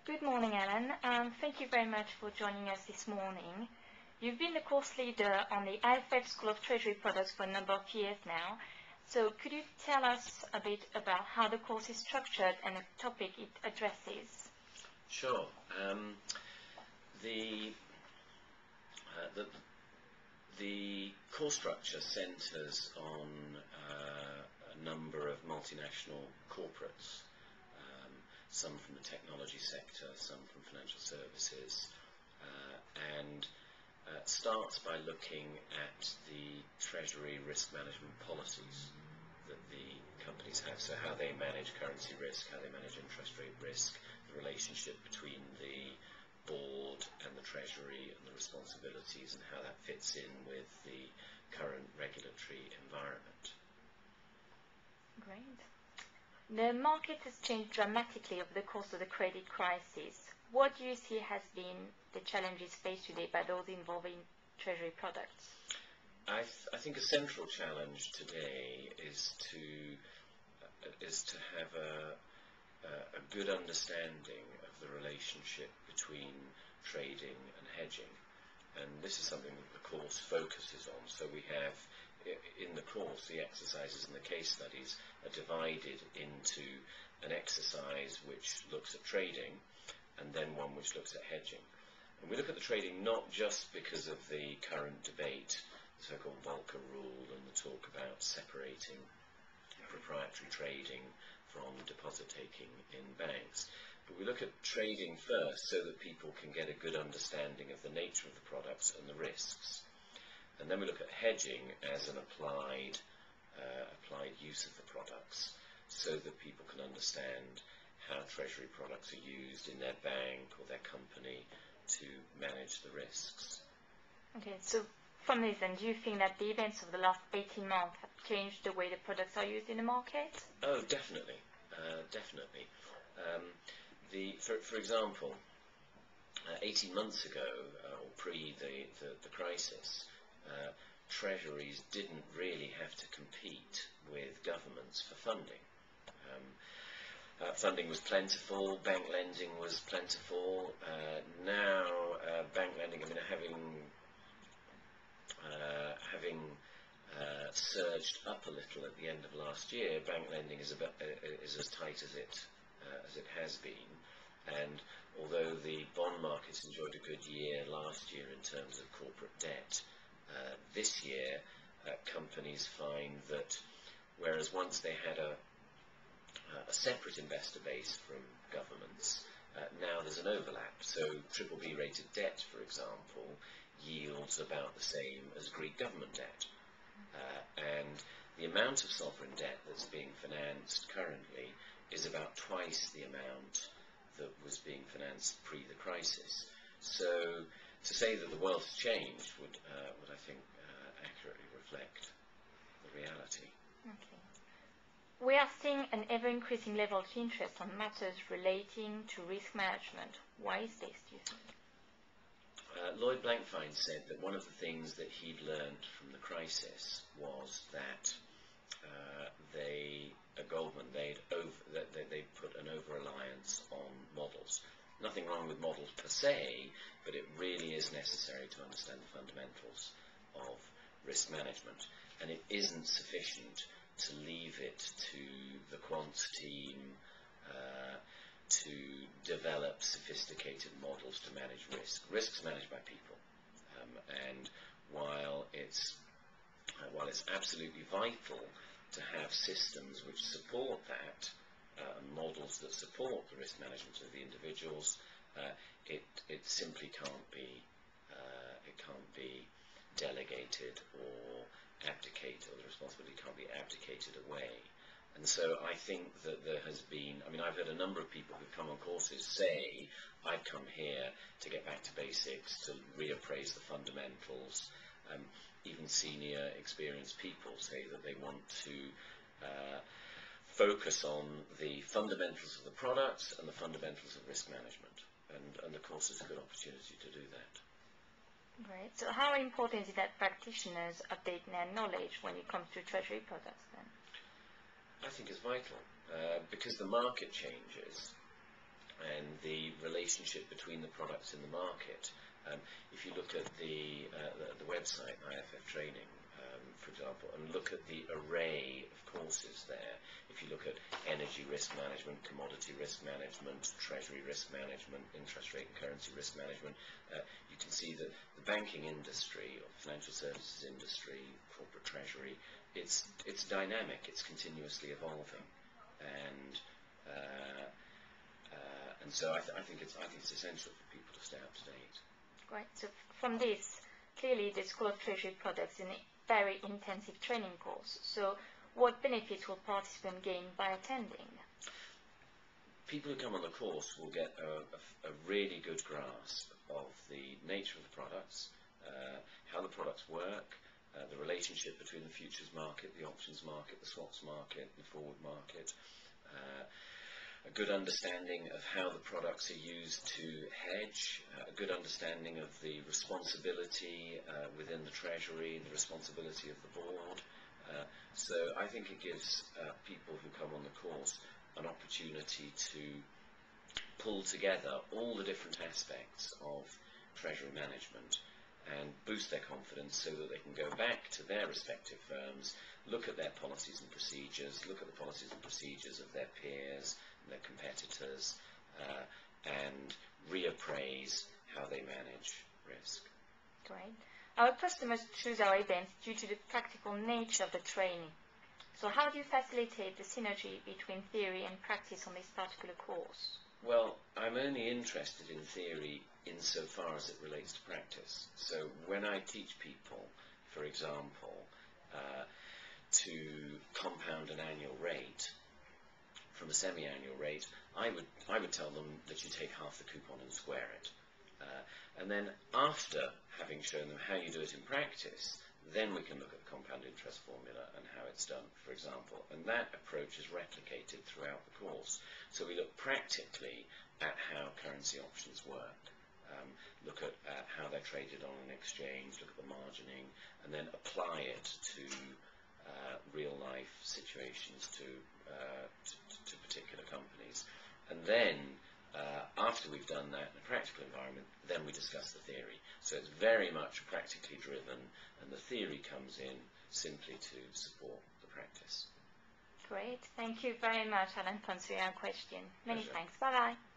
Good morning, Alan. Thank you very much for joining us this morning. You've been the course leader on the IFF School of Treasury Products for a number of years now. So could you tell us a bit about how the course is structured and the topic it addresses? Sure. The course structure centres on a number of multinational corporates, some from the technology sector, some from financial services, and starts by looking at the Treasury risk management policies that the companies have, so how they manage currency risk, how they manage interest rate risk, the relationship between the board and the Treasury and the responsibilities, and how that fits in with the current regulatory environment. Great. The market has changed dramatically over the course of the credit crisis. What do you see has been the challenges faced today by those involving Treasury products? I think a central challenge today is to have a good understanding of the relationship between trading and hedging, and this is something that the course focuses on. So we have in the course, the exercises and the case studies are divided into an exercise which looks at trading and then one which looks at hedging. And we look at the trading not just because of the current debate, the so-called Volcker rule, and the talk about separating proprietary trading from deposit taking in banks, but we look at trading first so that people can get a good understanding of the nature of the products and the risks. And then we look at hedging as an applied use of the products, so that people can understand how Treasury products are used in their bank or their company to manage the risks. Okay, so from this then, do you think that the events of the last 18 months have changed the way the products are used in the market? Oh, definitely, definitely. For example, 18 months ago, or pre the crisis, treasuries didn't really have to compete with governments for funding. Funding was plentiful, bank lending was plentiful. Now bank lending, having surged up a little at the end of last year, bank lending is as tight as it has been. And although the bond markets enjoyed a good year last year in terms of corporate debt, this year companies find that whereas once they had a separate investor base from governments, now there's an overlap. So BBB rated debt, for example, yields about the same as Greek government debt. And the amount of sovereign debt that's being financed currently is about twice the amount that was being financed pre the crisis. So to say that the world has changed would I think accurately reflect the reality. Okay. We are seeing an ever-increasing level of interest on matters relating to risk management. Why is this, do you think? Lloyd Blankfein said that one of the things that he'd learned from the crisis was that Goldman, they put an over-reliance on models. Nothing wrong with models per se, but it really is necessary to understand the fundamentals of risk management. And it isn't sufficient to leave it to the quants team to develop sophisticated models to manage risk. Risk's managed by people. And while it's absolutely vital to have systems which support that, models that support the risk management of the individuals, it simply can't be delegated or abdicated, or the responsibility can't be abdicated away. And so I think that there has been, I've heard a number of people who've come on courses say, I've come here to get back to basics, to reappraise the fundamentals. Even senior experienced people say that they want to focus on the fundamentals of the products and the fundamentals of risk management. And the course is a good opportunity to do that. Great. So how important is it that practitioners update their knowledge when it comes to Treasury products then? I think it's vital because the market changes and the relationship between the products in the market. If you look at the website, IFF Training, for example, and look at the array of courses there, if you look at energy risk management, commodity risk management, treasury risk management, interest rate and currency risk management, you can see that the banking industry, or financial services industry, corporate treasury, it's dynamic, it's continuously evolving, and so I think it's essential for people to stay up to date. Right. So from this, clearly the School of Treasury Products is a very intensive training course. So what benefits will participants gain by attending? People who come on the course will get a really good grasp of the nature of the products, how the products work, the relationship between the futures market, the options market, the swaps market, the forward market, a good understanding of how the products are used to hedge, a good understanding of the responsibility within the Treasury, the responsibility of the board. So I think it gives people who come on the course an opportunity to pull together all the different aspects of Treasury management and boost their confidence so that they can go back to their respective firms, look at their policies and procedures, look at the policies and procedures of their peers and their competitors, and reappraise how they manage risk. Great. Our customers choose our events due to the practical nature of the training. So how do you facilitate the synergy between theory and practice on this particular course? Well, I'm only interested in theory insofar as it relates to practice. So when I teach people, for example, to compound an annual rate from a semi-annual rate, I would tell them that you take half the coupon and square it. And then after having shown them how you do it in practice, then we can look at the compound interest formula and how it's done, for example. And that approach is replicated throughout the course. So we look practically at how currency options work, look at how they're traded on an exchange, look at the margining, and then apply it to real-life situations, to particular companies. And then, after we've done that in a practical environment, then we discuss the theory. So it's very much practically driven, and the theory comes in simply to support the practice. Great. Thank you very much, Alan, for answering our question. Many Pleasure. thanks. Bye-bye.